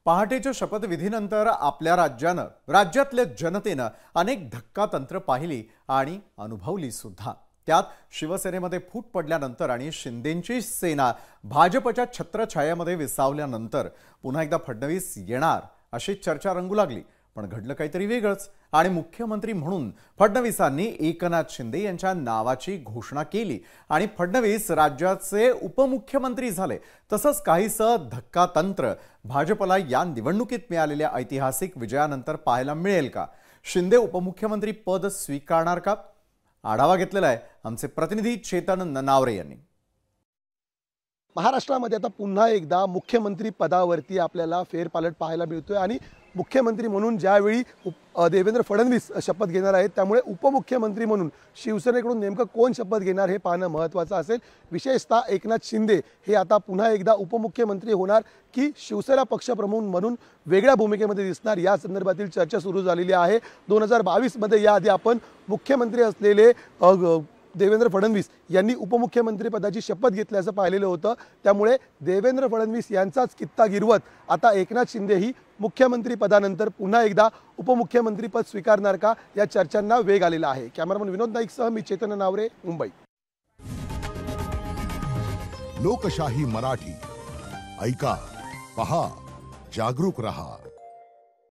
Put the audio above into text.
पहाटेच्या शपथविधीनंतर आपल्या राज्यातल्या जनतेनं अनेक धक्कातंत्र पाहिली आणि अनुभवली सुद्धा। त्यात शिवसेनेमध्ये फूट पडल्यानंतर आणि शिंदेंची सेना भाजपच्या छत्रछायेमध्ये विसावल्यानंतर पुन्हा एकदा फडणवीस येणार अशी चर्चा रंगू लागली। पण घडलं काहीतरी वेगळंच आणि मुख्यमंत्री म्हणून फडणवीसांनी एकनाथ शिंदे यांच्या नावाची घोषणा केली आणि फडणवीस राज्याचे उपमुख्यमंत्री झाले। तसंच काहीसं धक्कातंत्र भाजपला या निवडणुकीत मिळालेल्या ऐतिहासिक विजयानंतर पाहायला मिळेल का? शिंदे उपमुख्यमंत्री पद स्वीकारणार का? आढावा घेतलेला आहे आमचे प्रतिनिधी चेतन ननावरे यांनी। महाराष्ट्रामध्ये आता पुन्हा एकदा मुख्यमंत्री पदावरती आपल्याला फेरपालट पाहायला मिळतोय आणि मुख्यमंत्री म्हणून ज्यावेळी देवेंद्र फडणवीस शपथ घेणार आहेत त्यामुळे उपमुख्यमंत्री म्हणून शिवसेनेकडून नेमकं कोण शपथ घेणार हे पाहणं महत्त्वाचं असेल। विशेषतः एकनाथ शिंदे हे आता पुन्हा एकदा उपमुख्यमंत्री होणार की शिवसेना पक्षप्रमुख म्हणून वेगळ्या भूमिकेमध्ये दिसणार या संदर्भातील चर्चा सुरू झालेली आहे। 2022 मध्ये याआधी आपण मुख्यमंत्री असलेले देवेंद्र फडणवीस यांनी उपमुख्यमंत्री पदाची शपथ घेतल्याचं पाहिलेलं होतं। त्यामुळे देवेंद्र फडणवीस यांचाच कित्ता गिरवत आता एकनाथ शिंदे ही मुख्यमंत्री पदानंतर पुन्हा एकदा उपमुख्यमंत्री पद स्वीकारणार का या चर्चांना वेग आलेला आहे। कॅमेरामन विनोद नाईकसह मी चेतन नावरे, मुंबई। लोकशाही मराठी ऐका, पहा, जागरूक रहा।